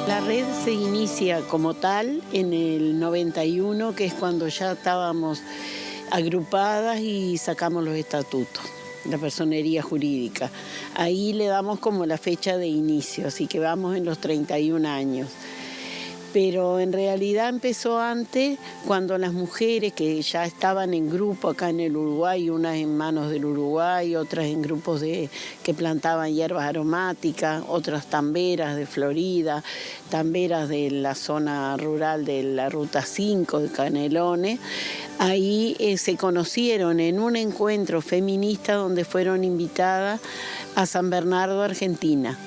La red se inicia como tal en el 91, que es cuando ya estábamos agrupadas y sacamos los estatutos, la personería jurídica. Ahí le damos como la fecha de inicio, así que vamos en los 31 años. Pero en realidad empezó antes, cuando las mujeres que ya estaban en grupo acá en el Uruguay, unas en Manos del Uruguay, otras en grupos que plantaban hierbas aromáticas, otras tamberas de Florida, tamberas de la zona rural de la Ruta 5 de Canelones, ahí se conocieron en un encuentro feminista donde fueron invitadas a San Bernardo, Argentina.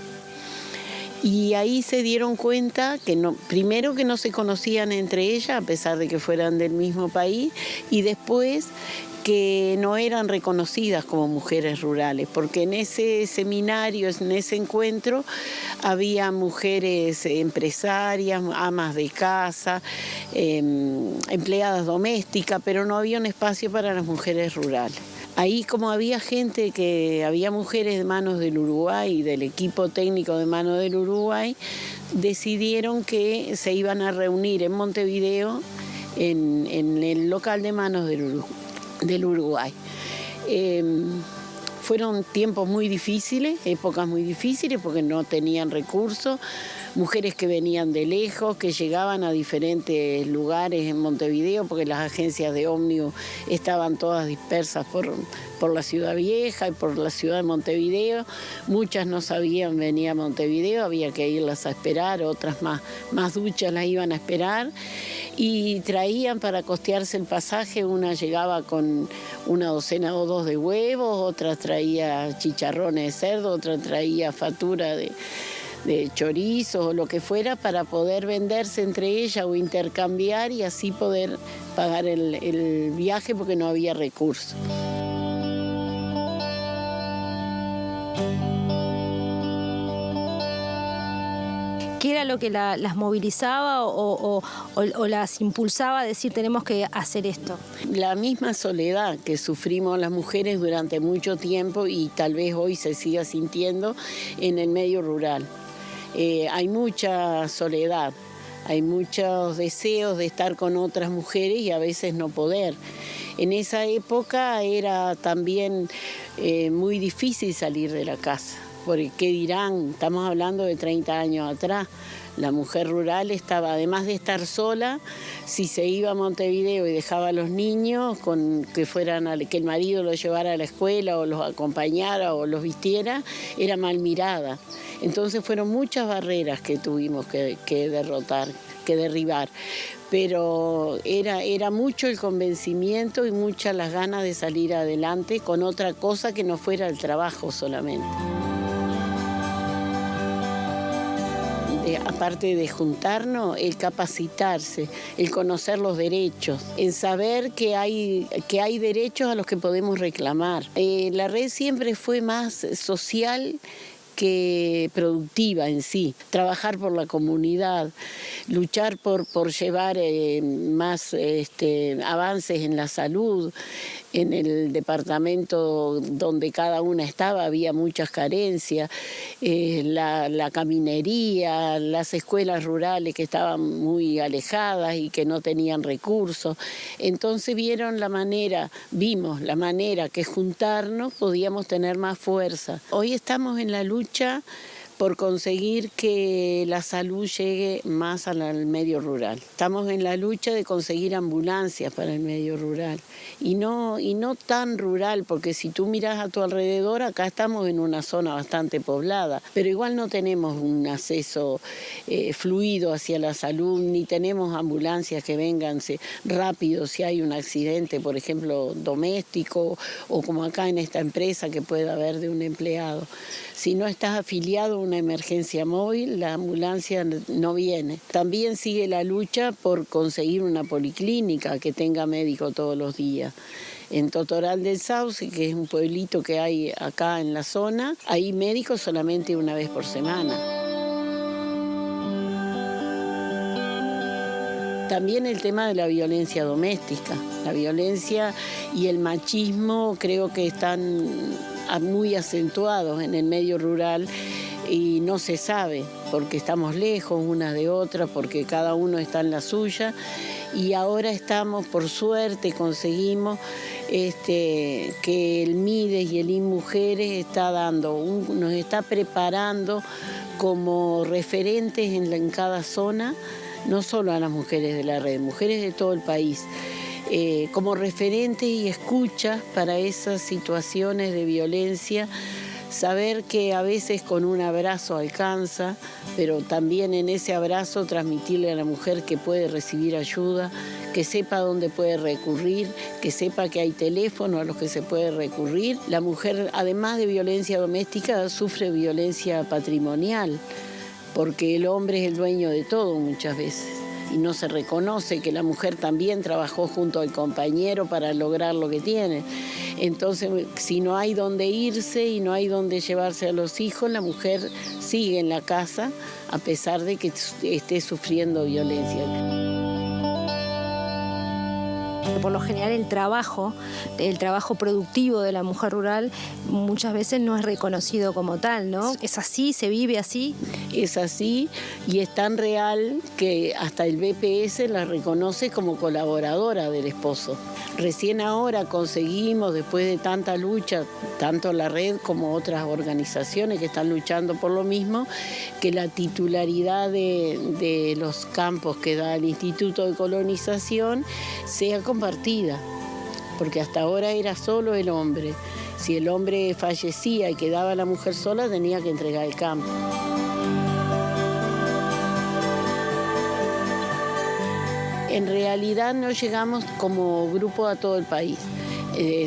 Y ahí se dieron cuenta que primero que no se conocían entre ellas, a pesar de que fueran del mismo país, y después que no eran reconocidas como mujeres rurales, porque en ese seminario, en ese encuentro, había mujeres empresarias, amas de casa, empleadas domésticas, pero no había un espacio para las mujeres rurales. Ahí, como había había mujeres de Manos del Uruguay, del equipo técnico de Manos del Uruguay, decidieron que se iban a reunir en Montevideo, en el local de Manos del Uruguay. Fueron tiempos muy difíciles, épocas muy difíciles, porque no tenían recursos, mujeres que venían de lejos, que llegaban a diferentes lugares en Montevideo, porque las agencias de ómnibus estaban todas dispersas por la ciudad vieja y por la ciudad de Montevideo. Muchas no sabían venir a Montevideo, había que irlas a esperar, otras más duchas las iban a esperar. Y traían para costearse el pasaje, una llegaba con una docena o dos de huevos, otra traía chicharrones de cerdo, otra traía factura de chorizo o lo que fuera, para poder venderse entre ellas o intercambiar y así poder pagar el viaje, porque no había recursos. ¿Qué era lo que las movilizaba o las impulsaba a decir tenemos que hacer esto? La misma soledad que sufrimos las mujeres durante mucho tiempo y tal vez hoy se siga sintiendo en el medio rural. Hay mucha soledad, hay muchos deseos de estar con otras mujeres y a veces no poder. En esa época era también muy difícil salir de la casa. Porque, ¿qué dirán? Estamos hablando de 30 años atrás. La mujer rural estaba, además de estar sola, si se iba a Montevideo y dejaba a los niños, que el marido los llevara a la escuela o los acompañara o los vistiera, era mal mirada. Entonces fueron muchas barreras que tuvimos que derribar. Pero era mucho el convencimiento y muchas las ganas de salir adelante con otra cosa que no fuera el trabajo solamente. Aparte de juntarnos, el capacitarse, el conocer los derechos, el saber que hay derechos a los que podemos reclamar. La red siempre fue más social que productiva en sí. Trabajar por la comunidad, luchar por llevar más avances en la salud. En el departamento donde cada una estaba había muchas carencias, la caminería, las escuelas rurales que estaban muy alejadas y que no tenían recursos. Entonces vimos la manera que juntarnos podíamos tener más fuerza. Hoy estamos en la lucha por conseguir que la salud llegue más al medio rural. Estamos en la lucha de conseguir ambulancias para el medio rural y no tan rural, porque si tú miras a tu alrededor, acá estamos en una zona bastante poblada, pero igual no tenemos un acceso fluido hacia la salud, ni tenemos ambulancias que vengan rápido si hay un accidente, por ejemplo, doméstico, o como acá en esta empresa que puede haber de un empleado. Si no estás afiliado a una emergencia móvil, la ambulancia no viene. También sigue la lucha por conseguir una policlínica que tenga médico todos los días. En Totoral del Sauce, que es un pueblito que hay acá en la zona, hay médicos solamente una vez por semana. también el tema de la violencia doméstica. La violencia y el machismo creo que están muy acentuados en el medio rural y no se sabe, porque estamos lejos unas de otras, porque cada uno está en la suya. Y ahora estamos, por suerte, conseguimos que el MIDES y el INMujeres nos está preparando como referentes en cada zona, no solo a las mujeres de la red, mujeres de todo el país, como referentes y escuchas para esas situaciones de violencia. Saber que a veces con un abrazo alcanza, pero también en ese abrazo transmitirle a la mujer que puede recibir ayuda, que sepa dónde puede recurrir, que sepa que hay teléfonos a los que se puede recurrir. La mujer, además de violencia doméstica, sufre violencia patrimonial, porque el hombre es el dueño de todo muchas veces. Y no se reconoce que la mujer también trabajó junto al compañero para lograr lo que tiene. Entonces, si no hay dónde irse y no hay dónde llevarse a los hijos, la mujer sigue en la casa a pesar de que esté sufriendo violencia. Por lo general el trabajo productivo de la mujer rural muchas veces no es reconocido como tal, ¿no? ¿Es así? ¿Se vive así? Es así y es tan real que hasta el BPS la reconoce como colaboradora del esposo. Recién ahora conseguimos, después de tanta lucha, tanto la red como otras organizaciones que están luchando por lo mismo, que la titularidad de los campos que da el Instituto de Colonización sea compartida, porque hasta ahora era solo el hombre. Si el hombre fallecía y quedaba la mujer sola, tenía que entregar el campo. En realidad no llegamos como grupo a todo el país.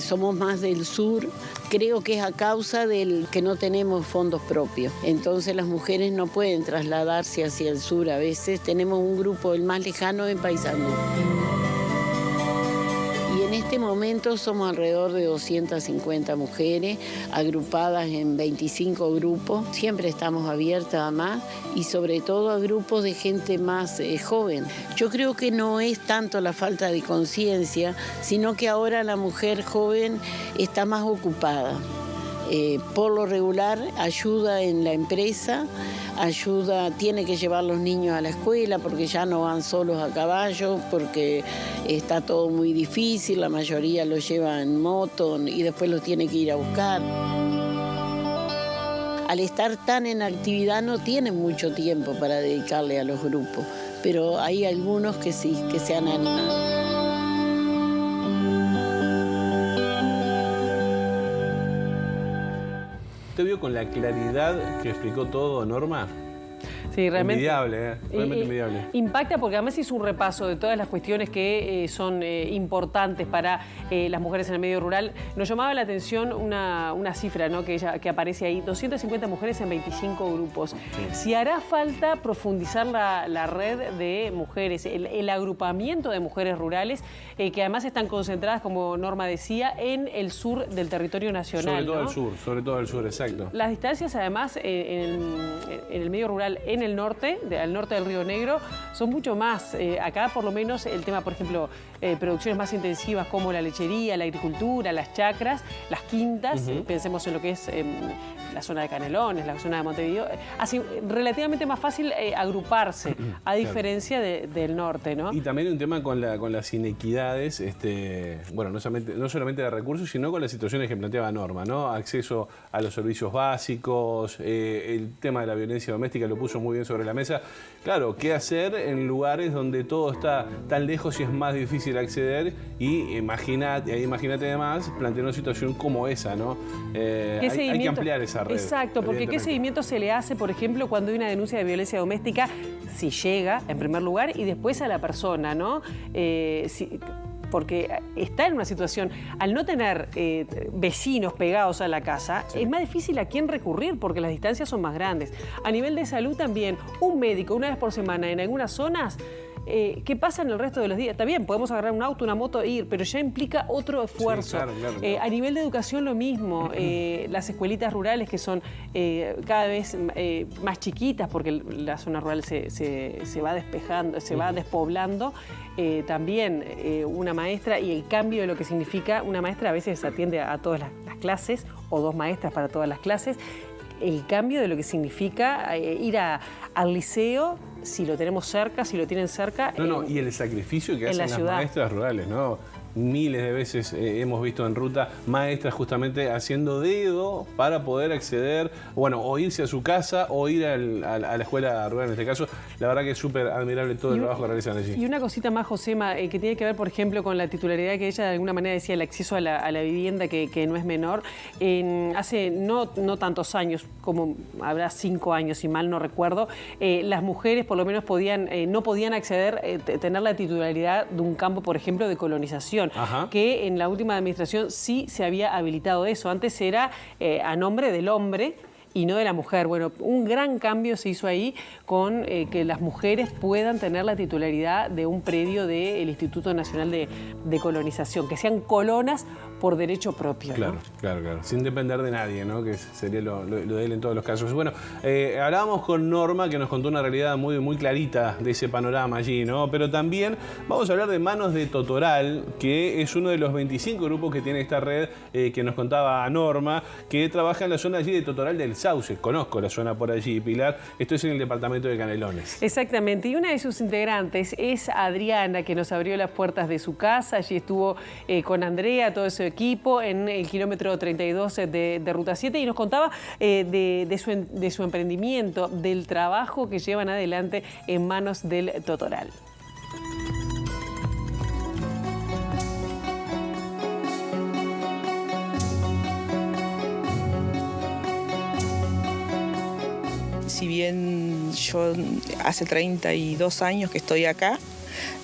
Somos más del sur. Creo que es a causa del que no tenemos fondos propios. Entonces las mujeres no pueden trasladarse hacia el sur. A veces tenemos un grupo, el más lejano, en Paysandú. Y en este momento somos alrededor de 250 mujeres agrupadas en 25 grupos. Siempre estamos abiertas a más y sobre todo a grupos de gente más joven. Yo creo que no es tanto la falta de conciencia, sino que ahora la mujer joven está más ocupada. Por lo regular ayuda en la empresa, tiene que llevar los niños a la escuela porque ya no van solos a caballo, porque está todo muy difícil, la mayoría los lleva en moto y después los tiene que ir a buscar. Al estar tan en actividad no tienen mucho tiempo para dedicarle a los grupos, pero hay algunos que sí, que se han animado. ¿Usted vio con la claridad que explicó todo Norma? Sí, realmente. Envidiable, realmente envidiable. Impacta porque además hizo un repaso de todas las cuestiones que son importantes para las mujeres en el medio rural. Nos llamaba la atención una cifra, ¿no?, que aparece ahí, 250 mujeres en 25 grupos. Sí. Si hará falta profundizar la red de mujeres, el agrupamiento de mujeres rurales, que además están concentradas, como Norma decía, en el sur del territorio nacional. Sobre todo el sur, exacto. Las distancias además en el medio rural, en el norte, al norte del Río Negro, son mucho más. Acá por lo menos el tema, por ejemplo, producciones más intensivas como la lechería, la agricultura, las chacras, las quintas, pensemos en lo que es la zona de Canelones, la zona de Montevideo, así relativamente más fácil agruparse, a diferencia del norte, ¿no? Y también un tema con las inequidades, bueno, no solamente de recursos, sino con las situaciones que planteaba Norma, ¿no? Acceso a los servicios básicos, el tema de la violencia doméstica lo puso muy bien sobre la mesa. Claro, ¿qué hacer en lugares donde todo está tan lejos y es más difícil acceder? Y imagínate además plantear una situación como esa, ¿no? Hay que ampliar esa red. Exacto, porque ¿qué seguimiento se le hace, por ejemplo, cuando hay una denuncia de violencia doméstica? Si llega, en primer lugar, y después a la persona, ¿no? Porque está en una situación, al no tener vecinos pegados a la casa, es más difícil a quién recurrir porque las distancias son más grandes. A nivel de salud también, un médico una vez por semana en algunas zonas ¿Qué pasa en el resto de los días? Está bien, podemos agarrar un auto, una moto e ir, pero ya implica otro esfuerzo. Sí, claro. A nivel de educación lo mismo. Las escuelitas rurales que son cada vez más chiquitas, porque la zona rural se va despejando, se va despoblando. También una maestra y el cambio de lo que significa, una maestra a veces atiende a todas las clases o 2 maestras para todas las clases. El cambio de lo que significa ir al liceo, si lo tenemos cerca, si lo tienen cerca. Y el sacrificio que hacen las ciudad. maestras rurales, ¿no? Miles de veces hemos visto en ruta maestras justamente haciendo dedo para poder acceder, bueno, o irse a su casa o ir a la escuela rural en este caso. La verdad que es súper admirable todo el trabajo que realizan allí. Y una cosita más, Josema, que tiene que ver, por ejemplo, con la titularidad que ella de alguna manera decía, el acceso a la vivienda que no es menor. Hace no tantos años, como habrá 5 años, si mal no recuerdo, las mujeres por lo menos no podían acceder, tener la titularidad de un campo, por ejemplo, de colonización. Ajá. Que en la última administración sí se había habilitado eso. Antes era a nombre del hombre y no de la mujer. Bueno, un gran cambio se hizo ahí con que las mujeres puedan tener la titularidad de un predio del Instituto Nacional de Colonización, que sean colonas por derecho propio. Claro, ¿no? claro. Sin depender de nadie, ¿no? Que sería lo de él en todos los casos. Bueno, hablábamos con Norma, que nos contó una realidad muy clarita de ese panorama allí, ¿no? Pero también vamos a hablar de Manos de Totoral, que es uno de los 25 grupos que tiene esta red, que nos contaba Norma, que trabaja en la zona allí de Totoral del Sauce. Conozco la zona por allí, Pilar. Esto es en el departamento de Canelones. Exactamente. Y una de sus integrantes es Adriana, que nos abrió las puertas de su casa. Allí estuvo con Andrea, todo ese equipo, en el kilómetro 32 de Ruta 7, y nos contaba de su emprendimiento, del trabajo que llevan adelante en Manos del Totoral. Si bien yo hace 32 años que estoy acá,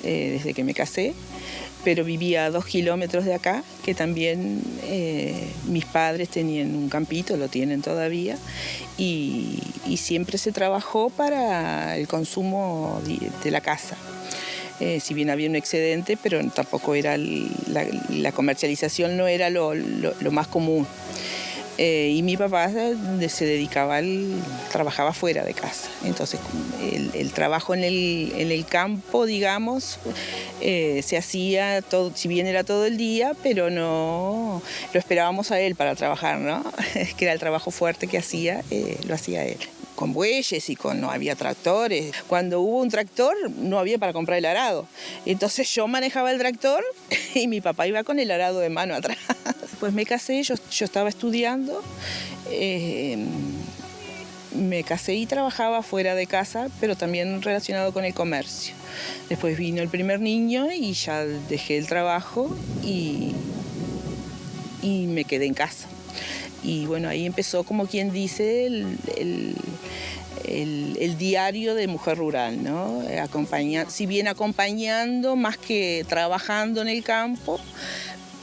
desde que me casé, pero vivía a 2 kilómetros de acá, que también mis padres tenían un campito, lo tienen todavía, y siempre se trabajó para el consumo de la casa. Si bien había un excedente, pero tampoco era la comercialización no era lo más común. Y mi papá se dedicaba trabajaba fuera de casa. Entonces el trabajo en el campo, digamos, se hacía todo, si bien era todo el día, pero no lo esperábamos a él para trabajar, ¿no? Que era el trabajo fuerte que hacía, lo hacía él. Con bueyes y no había tractores. Cuando hubo un tractor no había para comprar el arado. Entonces yo manejaba el tractor y mi papá iba con el arado de mano atrás. Pues me casé, yo estaba estudiando, me casé y trabajaba fuera de casa, pero también relacionado con el comercio. Después vino el primer niño y ya dejé el trabajo y me quedé en casa. Y bueno, ahí empezó, como quien dice, el diario de mujer rural, ¿no? Si bien acompañando más que trabajando en el campo,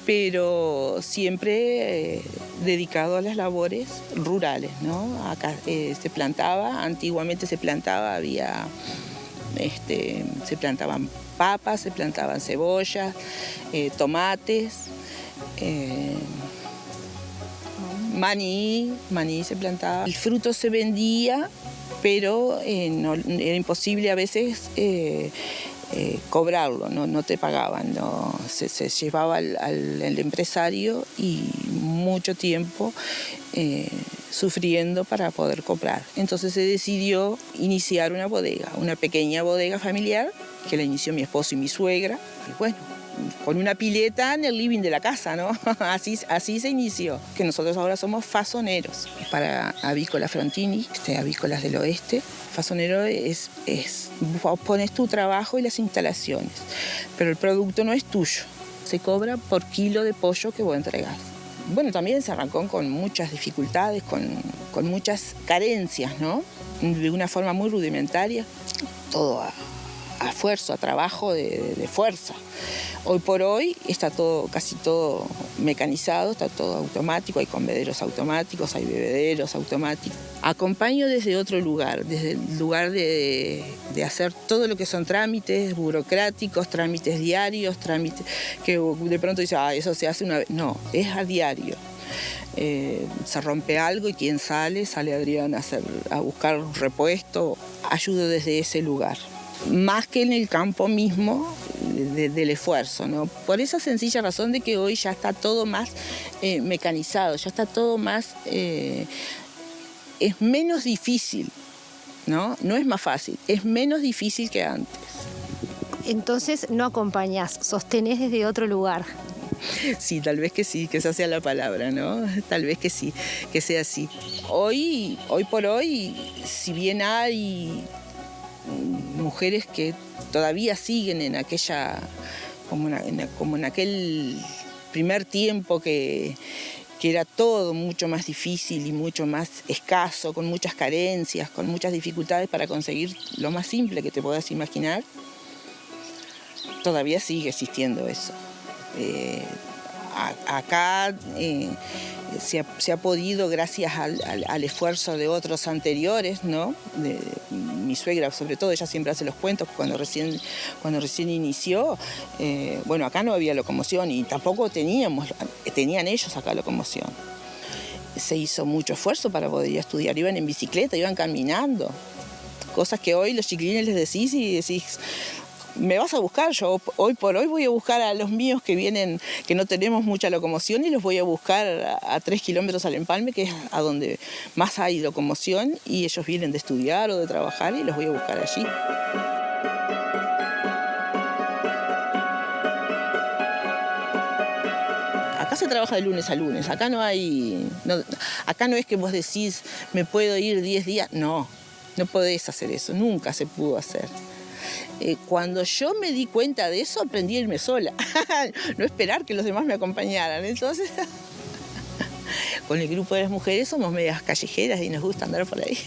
pero siempre dedicado a las labores rurales, ¿no? Acá se plantaba, antiguamente se plantaba, se plantaban papas, se plantaban cebollas, tomates, maní se plantaba. El fruto se vendía, pero era imposible a veces cobrarlo, no te pagaban, no, se llevaba al empresario y mucho tiempo sufriendo para poder comprar. Entonces se decidió iniciar una bodega, una pequeña bodega familiar que la inició mi esposo y mi suegra, y bueno, con una pileta en el living de la casa, ¿no? Así se inició. Que nosotros ahora somos fasoneros para Avícola Frontini, Avícolas del Oeste. Fasonero es vos pones tu trabajo y las instalaciones, pero el producto no es tuyo. Se cobra por kilo de pollo que vos entregás. Bueno, también se arrancó con muchas dificultades, con muchas carencias, ¿no? De una forma muy rudimentaria. Todo esfuerzo, a trabajo de fuerza. Hoy por hoy está todo, casi todo mecanizado, está todo automático, hay comederos automáticos, hay bebederos automáticos. Acompaño desde otro lugar, desde el lugar de hacer todo lo que son trámites burocráticos, trámites diarios, trámites que de pronto dice, eso se hace una vez. No, es a diario. Se rompe algo y quien sale Adrián a buscar un repuesto, ayudo desde ese lugar. Más que en el campo mismo del esfuerzo, ¿no? Por esa sencilla razón de que hoy ya está todo más mecanizado, ya está todo más... es menos difícil, ¿no? No es más fácil, es menos difícil que antes. Entonces no acompañás, sostenés desde otro lugar. Sí, tal vez que sí, que esa sea la palabra, ¿no? Tal vez que sí, que sea así. Hoy por hoy, si bien hay mujeres que todavía siguen en aquella, como en aquel primer tiempo que era todo mucho más difícil y mucho más escaso, con muchas carencias, con muchas dificultades para conseguir lo más simple que te puedas imaginar, todavía sigue existiendo eso. Acá se ha podido, gracias al esfuerzo de otros anteriores, ¿no? De mi suegra, sobre todo, ella siempre hace los cuentos, cuando recién inició, bueno, acá no había locomoción y tampoco tenían ellos acá locomoción. Se hizo mucho esfuerzo para poder ir a estudiar, iban en bicicleta, iban caminando, cosas que hoy los chiquilines les decís y decís... Me vas a buscar, yo hoy por hoy voy a buscar a los míos que vienen, que no tenemos mucha locomoción, y los voy a buscar a 3 kilómetros al Empalme, que es a donde más hay locomoción, y ellos vienen de estudiar o de trabajar y los voy a buscar allí. Acá se trabaja de lunes a lunes, acá no es que vos decís, me puedo ir 10 días, no podés hacer eso, nunca se pudo hacer. Cuando yo me di cuenta de eso, aprendí a irme sola, no esperar que los demás me acompañaran. Entonces, con el grupo de las mujeres somos medias callejeras y nos gusta andar por ahí.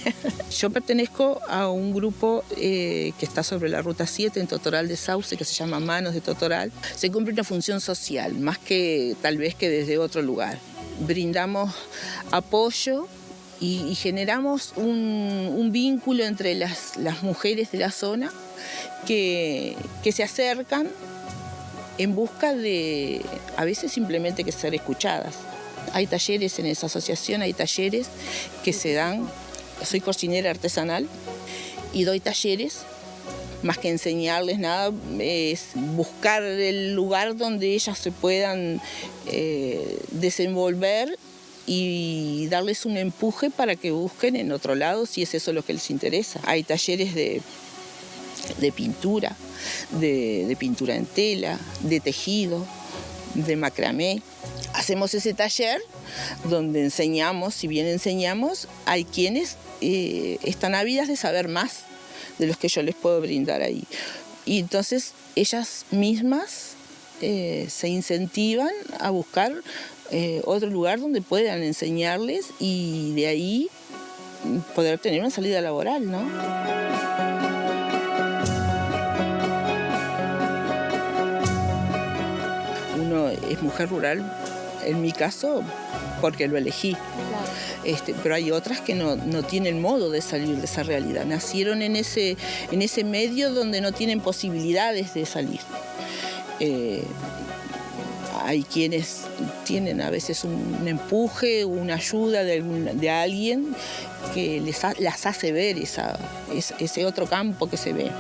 Yo pertenezco a un grupo que está sobre la Ruta 7 en Totoral de Sauce, que se llama Manos de Totoral. Se cumple una función social, más que tal vez que desde otro lugar. Brindamos apoyo y generamos un vínculo entre las mujeres de la zona que se acercan en busca de, a veces simplemente que ser escuchadas. Hay talleres en esa asociación, hay talleres que se dan, soy cocinera artesanal y doy talleres, más que enseñarles nada, es buscar el lugar donde ellas se puedan desenvolver y darles un empuje para que busquen en otro lado si es eso lo que les interesa. Hay talleres de pintura, de pintura en tela, de tejido, de macramé. Hacemos ese taller donde enseñamos, si bien enseñamos, hay quienes están ávidas de saber más de los que yo les puedo brindar ahí. Y entonces ellas mismas se incentivan a buscar otro lugar donde puedan enseñarles y de ahí poder tener una salida laboral, ¿no? Uno es mujer rural, en mi caso, porque lo elegí. Claro. Pero hay otras que no tienen modo de salir de esa realidad. Nacieron en ese medio donde no tienen posibilidades de salir. Hay quienes tienen a veces un empuje, una ayuda de alguien que las hace ver ese otro campo que se ve.